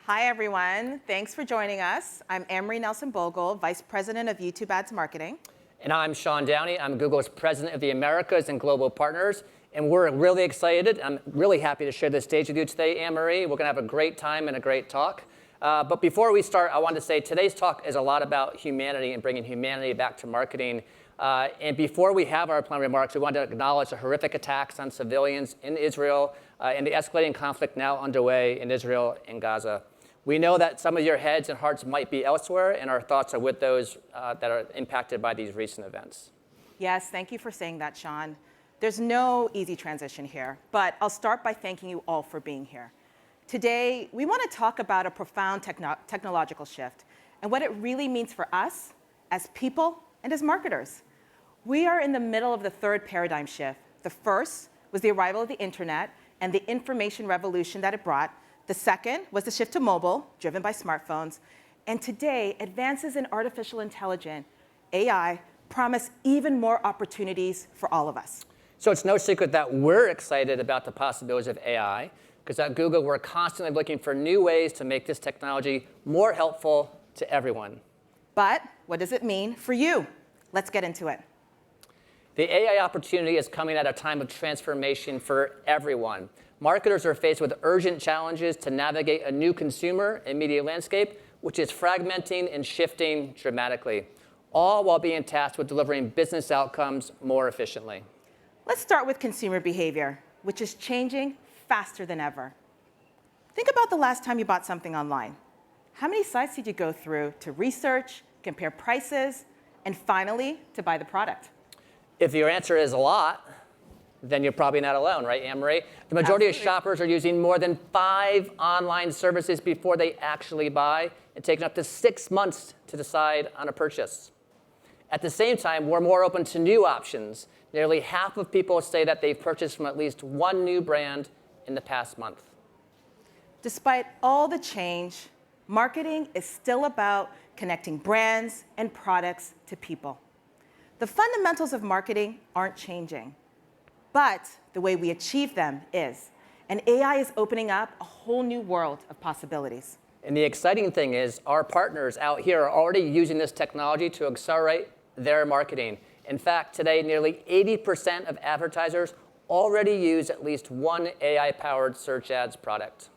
Hi, everyone. Thanks for joining us. I'm Nelson-Bogle, Vice President of YouTube Ads Marketing. And I'm Sean Downey. I'm Google's President of the Americas and Global Partners. And we're really excited. I'm really happy to share this stage with you today, Anne-Marie. We're going to have a great time and a great talk. But before we start, I wanted to say today's talk is a lot about humanity and bringing humanity back to marketing. And before we have our planned remarks, we want to acknowledge the horrific attacks on civilians in Israel and the escalating conflict now underway in Israel and Gaza. We know that some of your heads and hearts might be elsewhere, and our thoughts are with those that are impacted by these recent events. Yes, thank you for saying that, Sean. There's no easy transition here, but I'll start by thanking you all for being here. Today, we want to talk about a profound technological shift and what it really means for us as people and as marketers. We are in the middle of the third paradigm shift. The first was the arrival of the internet and the information revolution that it brought. The second was the shift to mobile, driven by smartphones. And today, advances in artificial intelligence, AI, promise even more opportunities for all of us. So it's no secret that we're excited about the possibilities of AI, because at Google, we're constantly looking for new ways to make this technology more helpful to everyone. But what does it mean for you? Let's get into it. The AI opportunity is coming at a time of transformation for everyone. Marketers are faced with urgent challenges to navigate a new consumer and media landscape, which is fragmenting and shifting dramatically, all while being tasked with delivering business outcomes more efficiently. Let's start with consumer behavior, which is changing faster than ever. Think about the last time you bought something online. How many sites did you go through to research, compare prices, and finally, to buy the product? If your answer is a lot, then you're probably not alone, right, Anne-Marie? The majority of shoppers are using more than 5 online services before they actually buy, and taking up to 6 months to decide on a purchase. At the same time, we're more open to new options. Nearly half of people say that they've purchased from at least one new brand in the past month. Despite all the change, marketing is still about connecting brands and products to people. The fundamentals of marketing aren't changing, but the way we achieve them is. And AI is opening up a whole new world of possibilities. And the exciting thing is our partners out here are already using this technology to accelerate their marketing. In fact, today, nearly 80% of advertisers already use at least one AI-powered search ads product.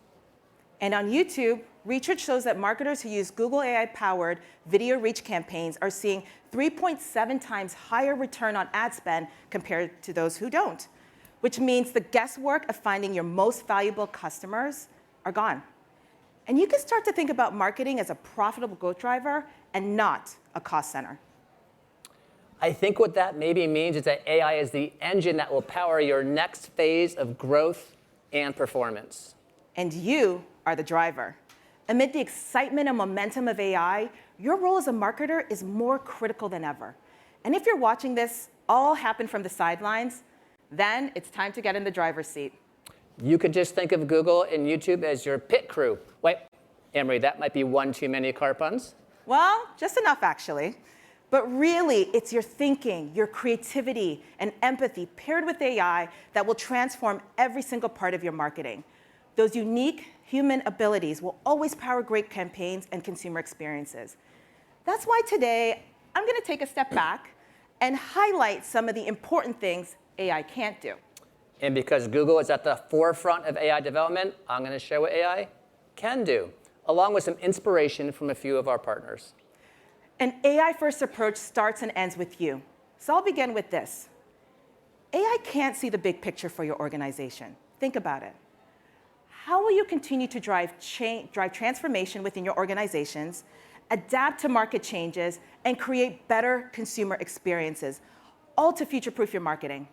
And on YouTube, research shows that marketers who use Google AI-powered video reach campaigns are seeing 3.7 times higher return on ad spend compared to those who don't, which means the guesswork of finding your most valuable customers are gone. And you can start to think about marketing as a profitable growth driver and not a cost center. I think what that maybe means is that AI is the engine that will power your next phase of growth and performance. And you are the driver. Amid the excitement and momentum of AI, your role as a marketer is more critical than ever. And if you're watching this all happen from the sidelines, then it's time to get in the driver's seat. You could just think of Google and YouTube as your pit crew. Wait, Anne-Marie, that might be one too many car puns. Well, just enough, actually. But really, it's your thinking, your creativity, and empathy paired with AI that will transform every single part of your marketing. Those unique human abilities will always power great campaigns and consumer experiences. That's why today, I'm going to take a step back and highlight some of the important things AI can't do. And because Google is at the forefront of AI development, I'm going to share what AI can do, along with some inspiration from a few of our partners. An AI-first approach starts and ends with you. So I'll begin with this. AI can't see the big picture for your organization. Think about it. How will you continue to drive transformation within your organizations, adapt to market changes, and create better consumer experiences, all to future-proof your marketing?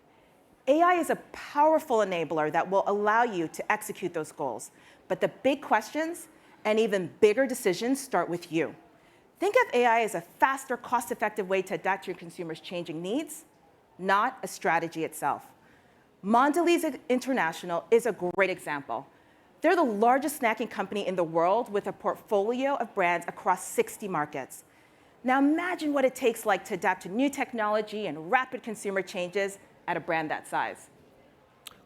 AI is a powerful enabler that will allow you to execute those goals. But the big questions and even bigger decisions start with you. Think of AI as a faster, cost-effective way to adapt to your consumers' changing needs, not a strategy itself. Mondelez International is a great example. They're the largest snacking company in the world with a portfolio of brands across 60 markets. Now imagine what it takes to adapt to new technology and rapid consumer changes at a brand that size.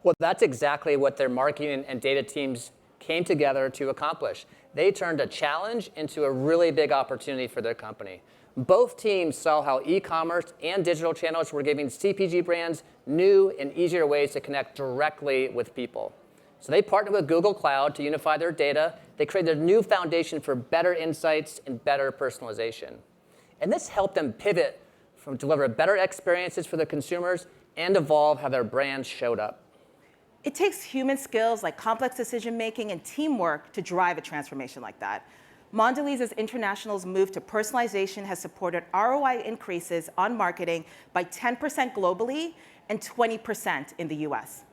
Well, that's exactly what their marketing and data teams came together to accomplish. They turned a challenge into a really big opportunity for their company. Both teams saw how e-commerce and digital channels were giving CPG brands new and easier ways to connect directly with people. So they partnered with Google Cloud to unify their data. They created a new foundation for better insights and better personalization. And this helped them pivot from deliver better experiences for their consumers and evolve how their brands showed up. It takes human skills like complex decision-making and teamwork to drive a transformation like that. Mondelez International's move to personalization has supported ROI increases on marketing by 10% globally and 20% in the US.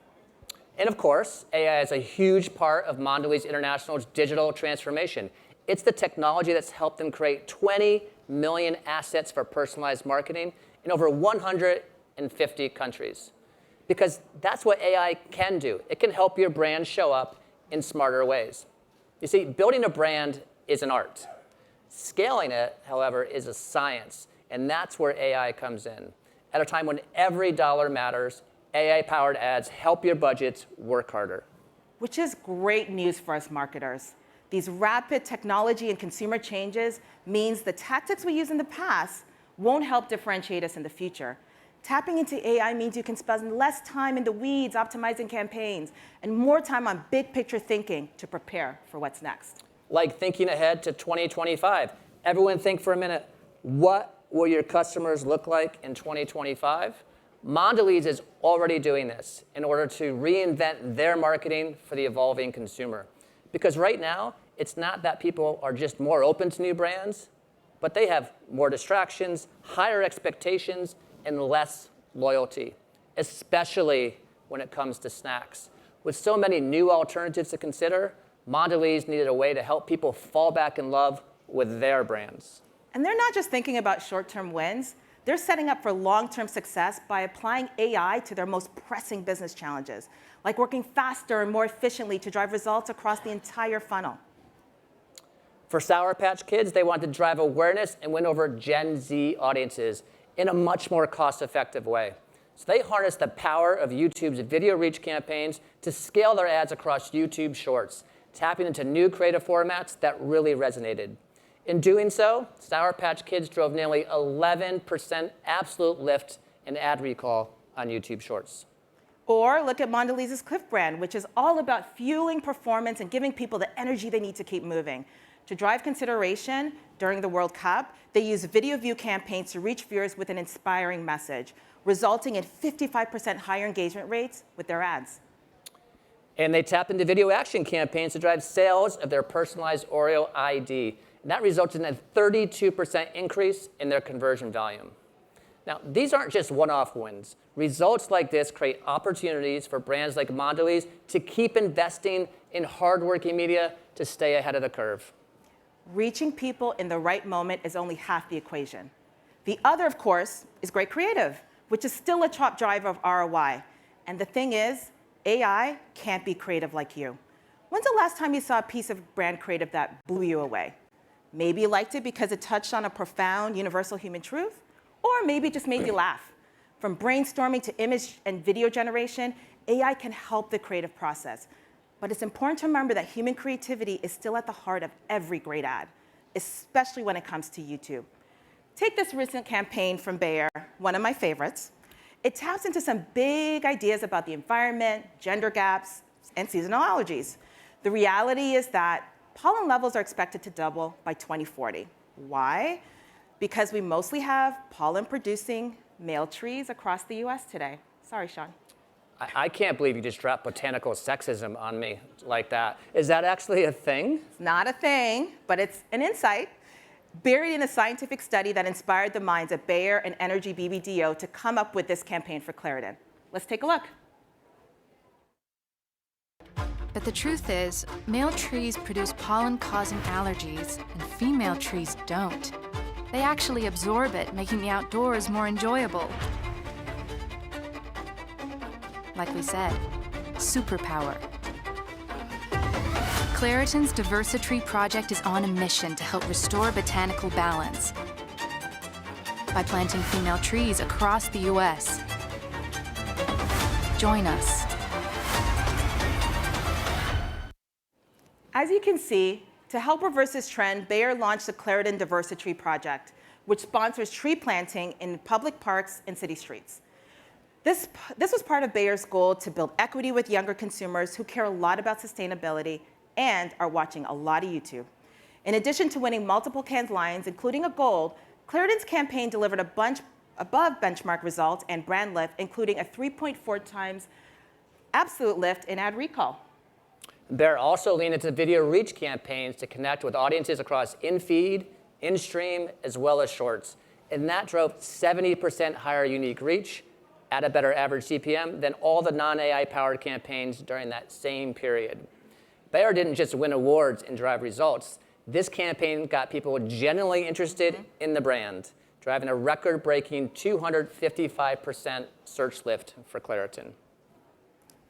And of course, AI is a huge part of Mondelez International's digital transformation. It's the technology that's helped them create 20 million assets for personalized marketing in over 150 countries. Because that's what AI can do. It can help your brand show up in smarter ways. You see, building a brand is an art. Scaling it, however, is a science, and that's where AI comes in. At a time when every dollar matters, AI-powered ads help your budgets work harder. Which is great news for us marketers. These rapid technology and consumer changes means the tactics we used in the past won't help differentiate us in the future. Tapping into AI means you can spend less time in the weeds optimizing campaigns and more time on big picture thinking to prepare for what's next. Like thinking ahead to 2025. Everyone think for a minute, what will your customers look like in 2025? Mondelez is already doing this in order to reinvent their marketing for the evolving consumer. Because right now, it's not that people are just more open to new brands, but they have more distractions, higher expectations, and less loyalty, especially when it comes to snacks. With so many new alternatives to consider, Mondelez needed a way to help people fall back in love with their brands. And they're not just thinking about short-term wins, they're setting up for long-term success by applying AI to their most pressing business challenges, like working faster and more efficiently to drive results across the entire funnel. For Sour Patch Kids, they want to drive awareness and win over Gen Z audiences in a much more cost-effective way. So they harness the power of YouTube's video reach campaigns to scale their ads across YouTube Shorts, tapping into new creative formats that really resonated. In doing so, Sour Patch Kids drove nearly 11% absolute lift in ad recall on YouTube Shorts. Or look at Mondelez's Cliff brand, which is all about fueling performance and giving people the energy they need to keep moving. To drive consideration during the World Cup, they use video view campaigns to reach viewers with an inspiring message, resulting in 55% higher engagement rates with their ads. And they tap into video action campaigns to drive sales of their personalized Oreo ID. And that resulted in a 32% increase in their conversion volume. Now, these aren't just one-off wins. Results like this create opportunities for brands like Mondelez to keep investing in hardworking media to stay ahead of the curve. Reaching people in the right moment is only half the equation. The other, of course, is great creative, which is still a top driver of ROI. And the thing is, AI can't be creative like you. When's the last time you saw a piece of brand creative that blew you away? Maybe you liked it because it touched on a profound universal human truth, or maybe it just made you laugh. From brainstorming to image and video generation, AI can help the creative process. But it's important to remember that human creativity is still at the heart of every great ad, especially when it comes to YouTube. Take this recent campaign from Bayer, one of my favorites. It taps into some big ideas about the environment, gender gaps, and seasonal allergies. The reality is that pollen levels are expected to double by 2040. Why? Because we mostly have pollen-producing male trees across the US today. Sorry, Sean. I can't believe you just dropped botanical sexism on me like that. Is that actually a thing? It's not a thing, but it's an insight buried in a scientific study that inspired the minds of Bayer and Energy BBDO to come up with this campaign for Claritin. Let's take a look. But the truth is, male trees produce pollen-causing allergies, and female trees don't. They actually absorb it, making the outdoors more enjoyable. Like we said, superpower. Claritin's Diversitree project is on a mission to help restore botanical balance by planting female trees across the US. Join us. can see, to help reverse this trend, Bayer launched the Claritin Diversity Project, which sponsors tree planting in public parks and city streets. This was part of Bayer's goal to build equity with younger consumers who care a lot about sustainability and are watching a lot of YouTube. In addition to winning multiple Cannes Lions, including a gold, Claritin's campaign delivered a bunch above benchmark results and brand lift, including a 3.4 times absolute lift in ad recall. Bayer also leaned into video reach campaigns to connect with audiences across in-feed, in-stream, as well as shorts. And that drove 70% higher unique reach at a better average CPM than all the non-AI powered campaigns during that same period. Bayer didn't just win awards and drive results. This campaign got people genuinely interested in the brand, driving a record-breaking 255% search lift for Claritin.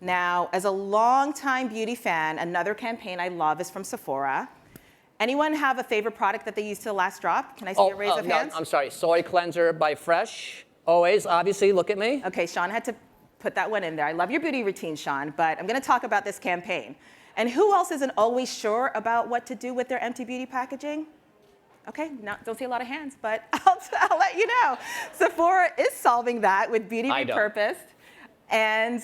Now, as a longtime beauty fan, another campaign I love is from Sephora. Anyone have a favorite product that they used to the last drop? Can I see a raise of hands? No, I'm sorry, Soy Cleanser by Fresh. Always, obviously, look at me. Okay, Sean had to put that one in there. I love your beauty routine, Sean, but I'm gonna talk about this campaign. And who else isn't always sure about what to do with their empty beauty packaging? Okay, don't see a lot of hands, but I'll let you know. Sephora is solving that with Beauty Repurposed. And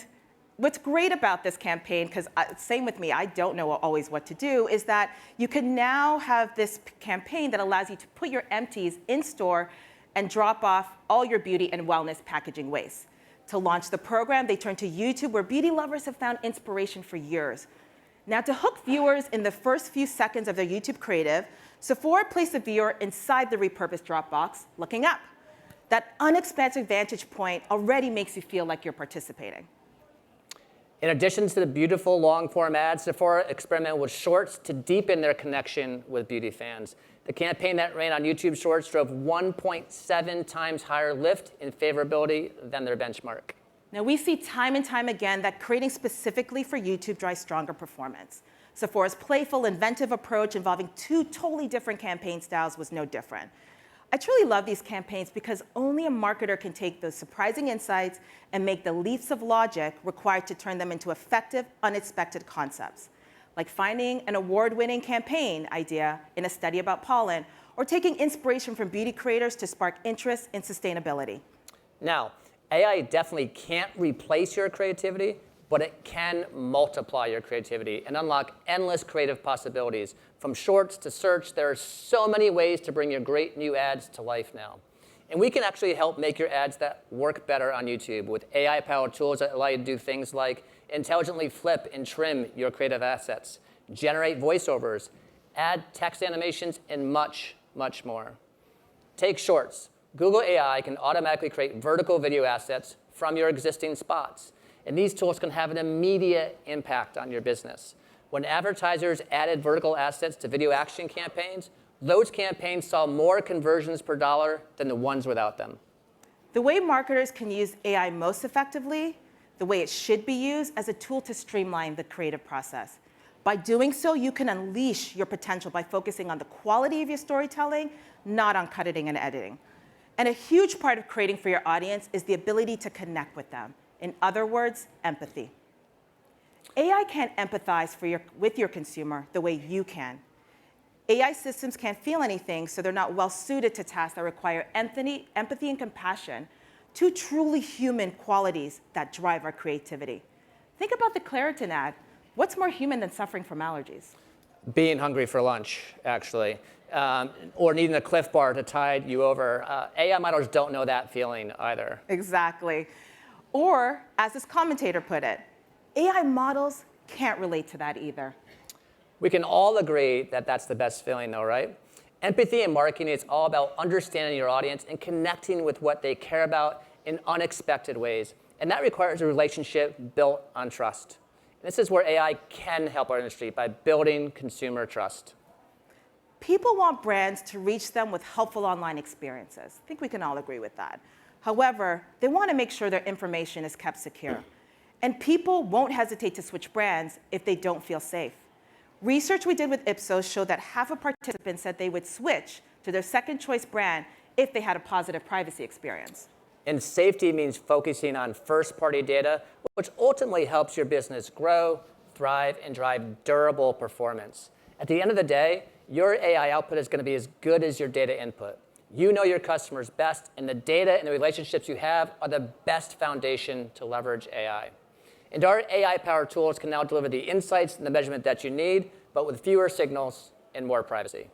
what's great about this campaign, because same with me, I don't know always what to do, is that you can now have this campaign that allows you to put your empties in store and drop off all your beauty and wellness packaging waste. To launch the program, they turned to YouTube, where beauty lovers have found inspiration for years. Now, to hook viewers in the first few seconds of their YouTube creative, Sephora placed the viewer inside the repurposed drop box, looking up. That unexpected vantage point already makes you feel like you're participating. In addition to the beautiful long-form ads, Sephora experimented with shorts to deepen their connection with beauty fans. The campaign that ran on YouTube Shorts drove 1.7 times higher lift in favorability than their benchmark. Now, we see time and time again that creating specifically for YouTube drives stronger performance. Sephora's playful, inventive approach involving two totally different campaign styles was no different. I truly love these campaigns because only a marketer can take those surprising insights and make the leaps of logic required to turn them into effective, unexpected concepts, like finding an award-winning campaign idea in a study about pollen, or taking inspiration from beauty creators to spark interest in sustainability. Now, AI definitely can't replace your creativity, but it can multiply your creativity and unlock endless creative possibilities. From shorts to search, there are so many ways to bring your great new ads to life now. And we can actually help make your ads that work better on YouTube with AI-powered tools that allow you to do things like intelligently flip and trim your creative assets, generate voiceovers, add text animations, and much, much more. Take shorts. Google AI can automatically create vertical video assets from your existing spots. And these tools can have an immediate impact on your business. When advertisers added vertical assets to video action campaigns, those campaigns saw more conversions per dollar than the ones without them. The way marketers can use AI most effectively, the way it should be used, as a tool to streamline the creative process. By doing so, you can unleash your potential by focusing on the quality of your storytelling, not on cutting and editing. And a huge part of creating for your audience is the ability to connect with them. In other words, empathy. AI can't empathize with your consumer the way you can. AI systems can't feel anything, so they're not well suited to tasks that require empathy and compassion, two truly human qualities that drive our creativity. Think about the Claritin ad. What's more human than suffering from allergies? Being hungry for lunch, actually, or needing a Cliff Bar to tide you over. AI models don't know that feeling either. Exactly. Or, as this commentator put it, AI models can't relate to that either. We can all agree that that's the best feeling, though, right? Empathy in marketing is all about understanding your audience and connecting with what they care about in unexpected ways. And that requires a relationship built on trust. And this is where AI can help our industry by building consumer trust. People want brands to reach them with helpful online experiences. I think we can all agree with that. However, they want to make sure their information is kept secure. And people won't hesitate to switch brands if they don't feel safe. Research we did with Ipsos showed that half of participants said they would switch to their second choice brand if they had a positive privacy experience. And safety means focusing on first-party data, which ultimately helps your business grow, thrive, and drive durable performance. At the end of the day, your AI output is going to be as good as your data input. You know your customers best, and the data and the relationships you have are the best foundation to leverage AI. And our AI-powered tools can now deliver the insights and the measurement that you need, but with fewer signals and more privacy.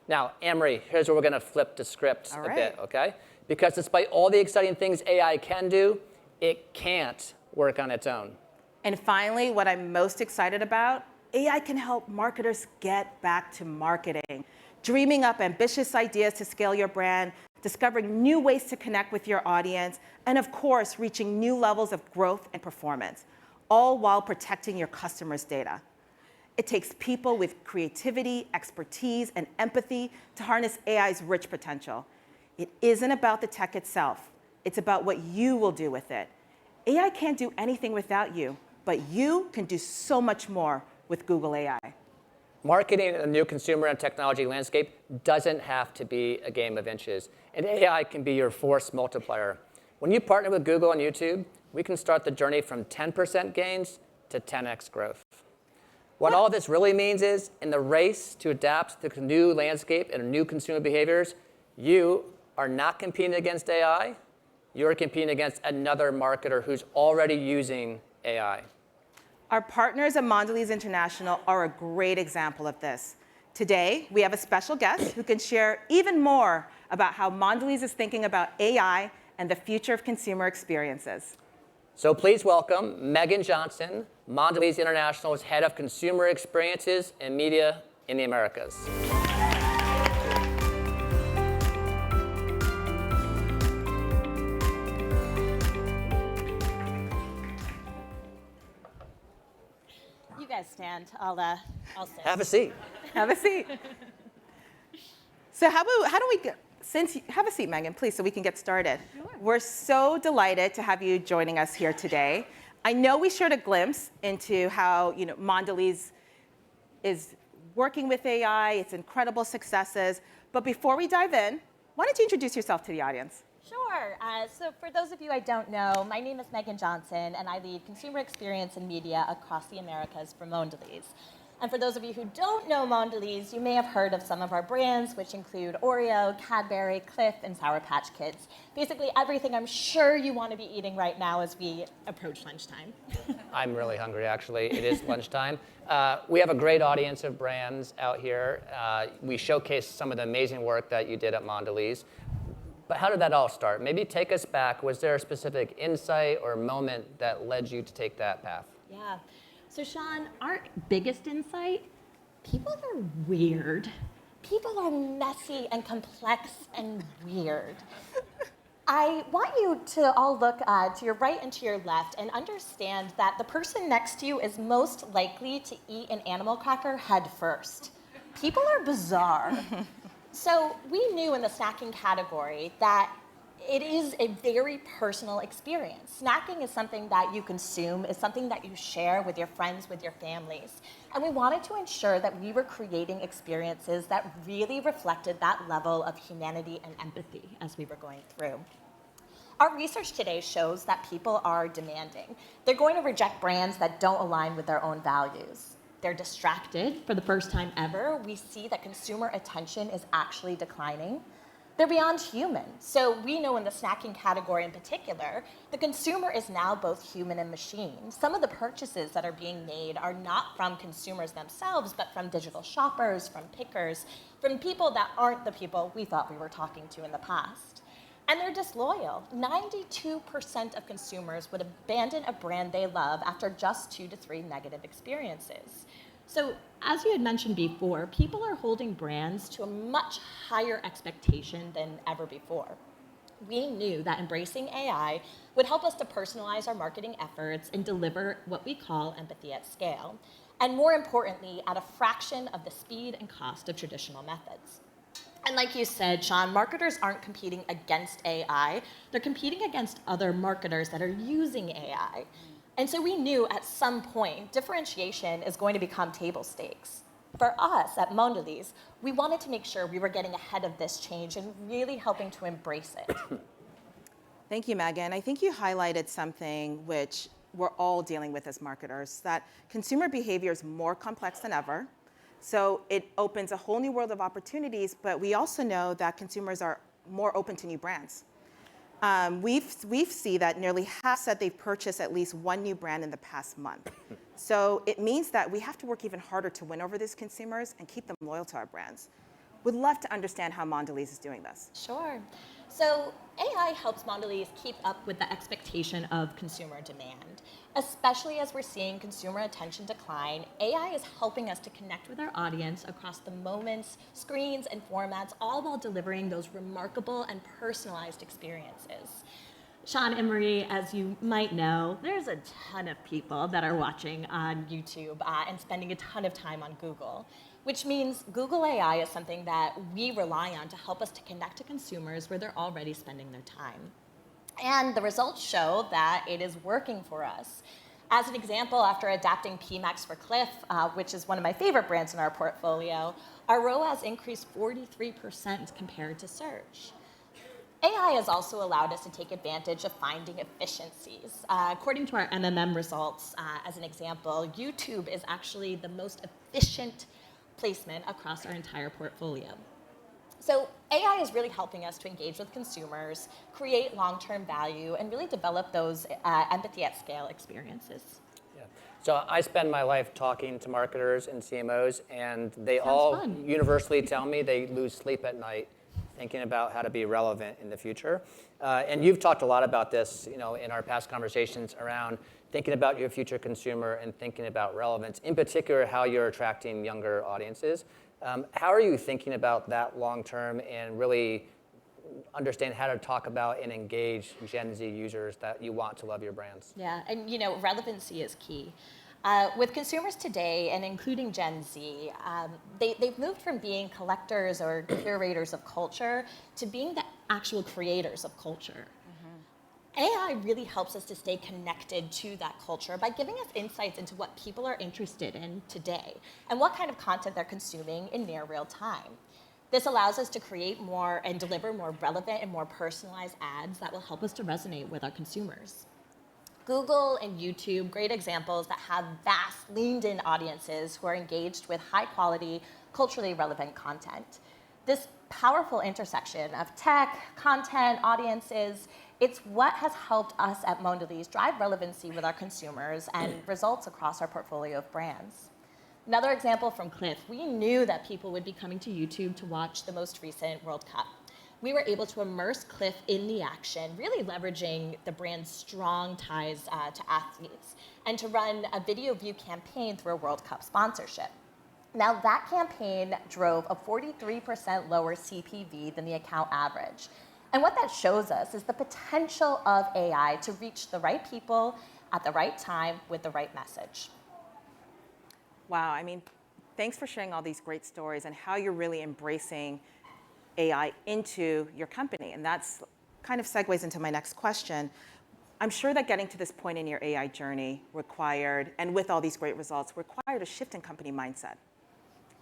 Now, Anne-Marie, here's where we're going to flip the script a bit, okay? Because despite all the exciting things AI can do, it can't work on its own. And finally, what I'm most excited about, AI can help marketers get back to marketing, dreaming up ambitious ideas to scale your brand, discovering new ways to connect with your audience, and of course, reaching new levels of growth and performance, all while protecting your customers' data. It takes people with creativity, expertise, and empathy to harness AI's rich potential. It isn't about the tech itself. It's about what you will do with it. AI can't do anything without you, but you can do so much more with Google AI. Marketing in a new consumer and technology landscape doesn't have to be a game of inches, and AI can be your force multiplier. When you partner with Google and YouTube, we can start the journey from 10% gains to 10x growth. What all this really means is, in the race to adapt to the new landscape and new consumer behaviors, you are not competing against AI, you're competing against another marketer who's already using AI. Our partners at Mondelez International are a great example of this. Today, we have a special guest who can share even more about how Mondelez is thinking about AI and the future of consumer experiences. So please welcome Meghan Johnson, Mondelez International's Head of Consumer Experiences and Media in the Americas. You guys stand. I'll sit. Have a seat. Have a seat. So how do we get, have a seat, Meghan, please, so we can get started. Sure. We're so delighted to have you joining us here today. I know we shared a glimpse into how Mondelez is working with AI, its incredible successes. But before we dive in, why don't you introduce yourself to the audience? Sure. So for those of you I don't know, my name is Meghan Johnson, and I lead consumer experience and media across the Americas for Mondelez. And for those of you who don't know Mondelez, you may have heard of some of our brands, which include Oreo, Cadbury, Cliff, and Sour Patch Kids. Basically everything I'm sure you want to be eating right now as we approach lunchtime. I'm really hungry, actually. It is lunchtime. We have a great audience of brands out here. We showcase some of the amazing work that you did at Mondelez. But how did that all start? Maybe take us back. Was there a specific insight or moment that led you to take that path? Yeah. So Sean, our biggest insight, people are weird. People are messy and complex and weird. I want you to all look to your right and to your left and understand that the person next to you is most likely to eat an animal cracker head first. People are bizarre. So we knew in the snacking category that it is a very personal experience. Snacking is something that you consume, is something that you share with your friends, with your families. And we wanted to ensure that we were creating experiences that really reflected that level of humanity and empathy as we were going through. Our research today shows that people are demanding. They're going to reject brands that don't align with their own values. They're distracted. For the first time ever, we see that consumer attention is actually declining. They're beyond human. So we know in the snacking category in particular, the consumer is now both human and machine. Some of the purchases that are being made are not from consumers themselves, but from digital shoppers, from pickers, from people that aren't the people we thought we were talking to in the past. And they're disloyal. 92% of consumers would abandon a brand they love after just 2 to 3 negative experiences. So as you had mentioned before, people are holding brands to a much higher expectation than ever before. We knew that embracing AI would help us to personalize our marketing efforts and deliver what we call empathy at scale, and more importantly, at a fraction of the speed and cost of traditional methods. And like you said, Sean, marketers aren't competing against AI, they're competing against other marketers that are using AI. And so we knew at some point, differentiation is going to become table stakes. For us at Mondelez, we wanted to make sure we were getting ahead of this change and really helping to embrace it. Thank you, Meghan. I think you highlighted something which we're all dealing with as marketers, that consumer behavior is more complex than ever. So it opens a whole new world of opportunities, but we also know that consumers are more open to new brands. We've seen that nearly half said they've purchased at least one new brand in the past month. So it means that we have to work even harder to win over these consumers and keep them loyal to our brands. Would love to understand how Mondelez is doing this. Sure. So AI helps Mondelez keep up with the expectation of consumer demand. Especially as we're seeing consumer attention decline, AI is helping us to connect with our audience across the moments, screens, and formats, all while delivering those remarkable and personalized experiences. Sean and Marie, as you might know, there's a ton of people that are watching on YouTube and spending a ton of time on Google, which means Google AI is something that we rely on to help us to connect to consumers where they're already spending their time. And the results show that it is working for us. As an example, after adapting PMax for Cliff, which is one of my favorite brands in our portfolio, our ROAS increased 43% compared to search. AI has also allowed us to take advantage of finding efficiencies. According to our MMM results, as an example, YouTube is actually the most efficient placement across our entire portfolio. So AI is really helping us to engage with consumers, create long-term value, and really develop those empathy at scale experiences. Yeah. So I spend my life talking to marketers and CMOs, and they Sounds all fun. universally tell me they lose sleep at night thinking about how to be relevant in the future. And you've talked a lot about this, in our past conversations around thinking about your future consumer and thinking about relevance, in particular how you're attracting younger audiences. How are you thinking about that long term and really understand how to talk about and engage Gen Z users that you want to love your brands? Yeah, and relevancy is key. With consumers today, and including Gen Z, they've moved from being collectors or curators of culture to being the actual creators of culture. AI really helps us to stay connected to that culture by giving us insights into what people are interested in today and what kind of content they're consuming in near real time. This allows us to create more and deliver more relevant and more personalized ads that will help us to resonate with our consumers. Google and YouTube, great examples that have vast, leaned-in audiences who are engaged with high-quality, culturally relevant content. This powerful intersection of tech, content, audiences, it's what has helped us at Mondelez drive relevancy with our consumers and results across our portfolio of brands. Another example from Cliff, we knew that people would be coming to YouTube to watch the most recent World Cup. We were able to immerse Cliff in the action, really leveraging the brand's strong ties to athletes, and to run a video view campaign through a World Cup sponsorship. Now that campaign drove a 43% lower CPV than the account average. And what that shows us is the potential of AI to reach the right people at the right time with the right message. Wow, thanks for sharing all these great stories and how you're really embracing AI into your company. And that's kind of segues into my next question. I'm sure that getting to this point in your AI journey required, and with all these great results, required a shift in company mindset.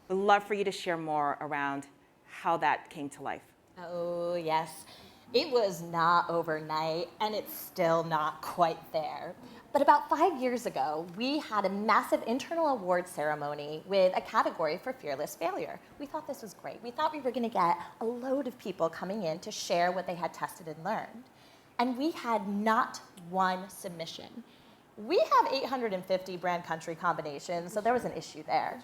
We'd love for you to share more around how that came to life. Oh, yes. It was not overnight, and it's still not quite there. But about 5 years ago, we had a massive internal award ceremony with a category for fearless failure. We thought this was great. We thought we were going to get a load of people coming in to share what they had tested and learned. And we had not one submission. We have 850 brand country combinations, so there was an issue there.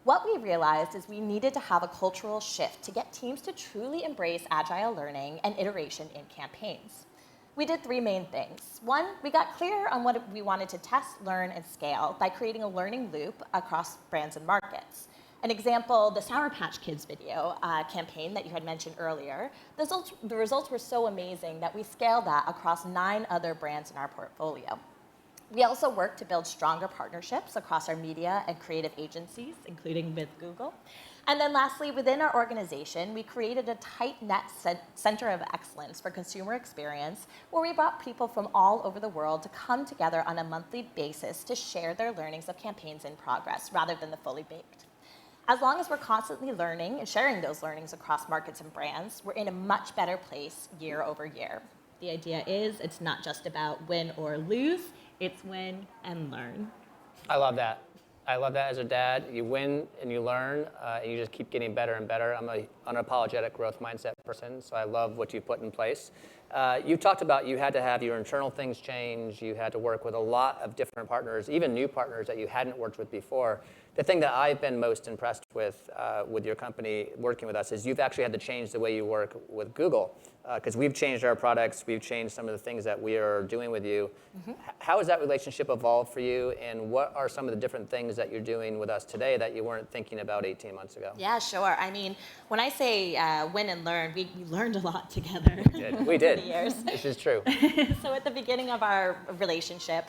What we realized is we needed to have a cultural shift to get teams to truly embrace agile learning and iteration in campaigns. We did three main things. One, we got clear on what we wanted to test, learn, and scale by creating a learning loop across brands and markets. An example, the Sour Patch Kids video campaign that you had mentioned earlier, the results were so amazing that we scaled that across 9 other brands in our portfolio. We also work to build stronger partnerships across our media and creative agencies, including with Google. And then lastly, within our organization, we created a tight-knit center of excellence for consumer experience where we brought people from all over the world to come together on a monthly basis to share their learnings of campaigns in progress rather than the fully baked. As long as we're constantly learning and sharing those learnings across markets and brands, we're in a much better place year over year. The idea is it's not just about win or lose, it's win and learn. I love that. I love that as a dad. You win and you learn, and you just keep getting better and better. I'm an unapologetic growth mindset person, so I love what you put in place. You talked about you had to have your internal things change. You had to work with a lot of different partners, even new partners that you hadn't worked with before. The thing that I've been most impressed with your company working with us is you've actually had to change the way you work with Google, because we've changed our products, we've changed some of the things that we are doing with you. How has that relationship evolved for you, and what are some of the different things that you're doing with us today that you weren't thinking about 18 months ago? Yeah, sure. I mean, when I say win and learn, we learned a lot together. We did. Over the years. This is true. So at the beginning of our relationship,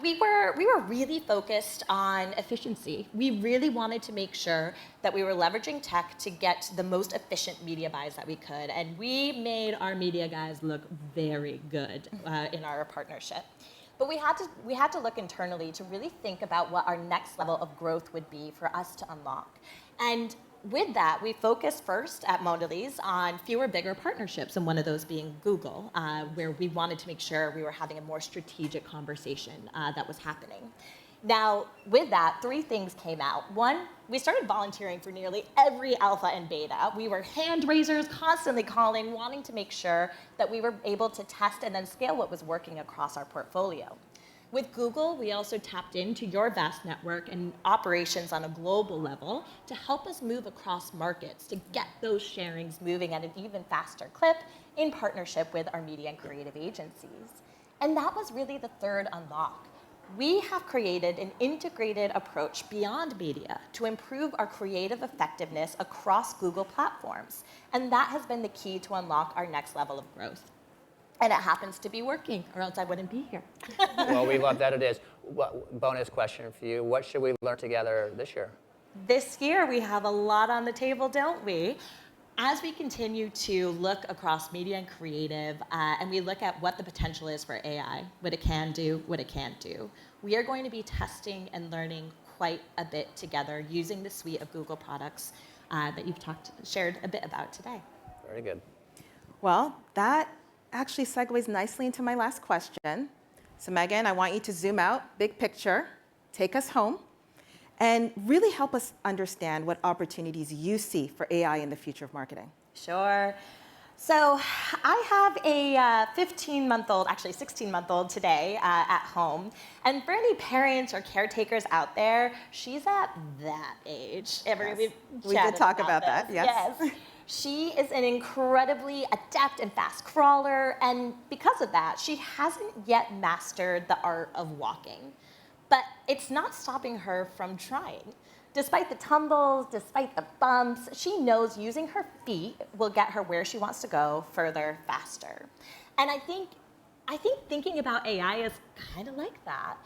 we were really focused on efficiency. We really wanted to make sure that we were leveraging tech to get the most efficient media buys that we could, and we made our media guys look very good in our partnership. But we had to look internally to really think about what our next level of growth would be for us to unlock. And with that, we focused first at Mondelez on fewer, bigger partnerships, and one of those being Google, where we wanted to make sure we were having a more strategic conversation that was happening. Now, with that, 3 things came out. One, we started volunteering for nearly every alpha and beta. We were hand raisers, constantly calling, wanting to make sure that we were able to test and then scale what was working across our portfolio. With Google, we also tapped into your vast network and operations on a global level to help us move across markets, to get those sharings moving at an even faster clip in partnership with our media and creative agencies. And that was really the third unlock. We have created an integrated approach beyond media to improve our creative effectiveness across Google platforms. And that has been the key to unlock our next level of growth. And it happens to be working, or else I wouldn't be here. Well, we love that it is. Bonus question for you. What should we learn together this year? This year, we have a lot on the table, don't we? As we continue to look across media and creative, and we look at what the potential is for AI, what it can do, what it can't do, we are going to be testing and learning quite a bit together using the suite of Google products that you've shared a bit about today. Very good. Well, that actually segues nicely into my last question. So Meghan, I want you to zoom out, big picture, take us home, and really help us understand what opportunities you see for AI in the future of marketing. Sure. So I have a 15-month-old, actually 16-month-old today at home. And for any parents or caretakers out there, she's at that age. Yes. We did talk about that, yes. Yes. She is an incredibly adept and fast crawler. And because of that, she hasn't yet mastered the art of walking. But it's not stopping her from trying. Despite the tumbles, despite the bumps, she knows using her feet will get her where she wants to go further, faster. And I think thinking about AI is kind of like that.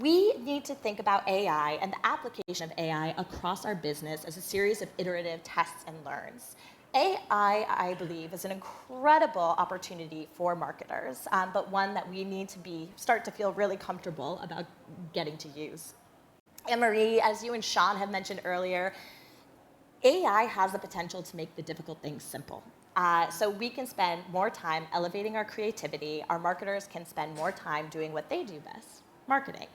We need to think about AI and the application of AI across our business as a series of iterative tests and learns. AI, I believe, is an incredible opportunity for marketers, but one that we need to start to feel really comfortable about getting to use. Anne-Marie, as you and Sean have mentioned earlier, AI has the potential to make the difficult things simple. So we can spend more time elevating our creativity. Our marketers can spend more time doing what they do best, marketing.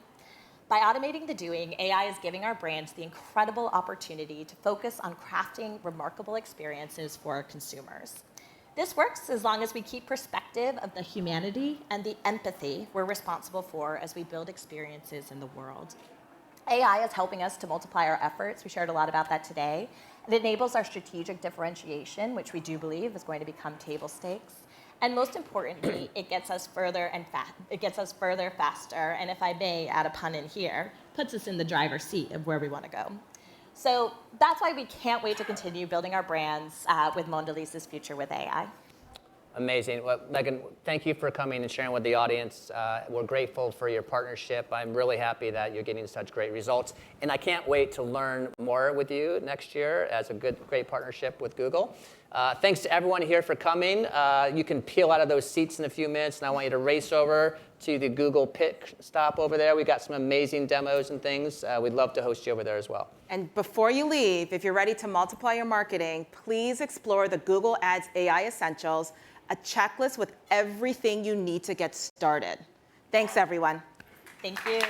By automating the doing, AI is giving our brands the incredible opportunity to focus on crafting remarkable experiences for our consumers. This works as long as we keep perspective of the humanity and the empathy we're responsible for as we build experiences in the world. AI is helping us to multiply our efforts. We shared a lot about that today. It enables our strategic differentiation, which we do believe is going to become table stakes. And most importantly, it gets us further faster, and if I may add a pun in here, puts us in the driver's seat of where we want to go. So that's why we can't wait to continue building our brands with Mondelez's future with AI. Amazing. Well, Meghan, thank you for coming and sharing with the audience. We're grateful for your partnership. I'm really happy that you're getting such great results. And I can't wait to learn more with you next year as a great partnership with Google. Thanks to everyone here for coming. You can peel out of those seats in a few minutes, and I want you to race over to the Google Pick stop over there. We got some amazing demos and things. We'd love to host you over there as well. And before you leave, if you're ready to multiply your marketing, please explore the Google Ads AI Essentials, a checklist with everything you need to get started. Thanks, everyone. Thank you.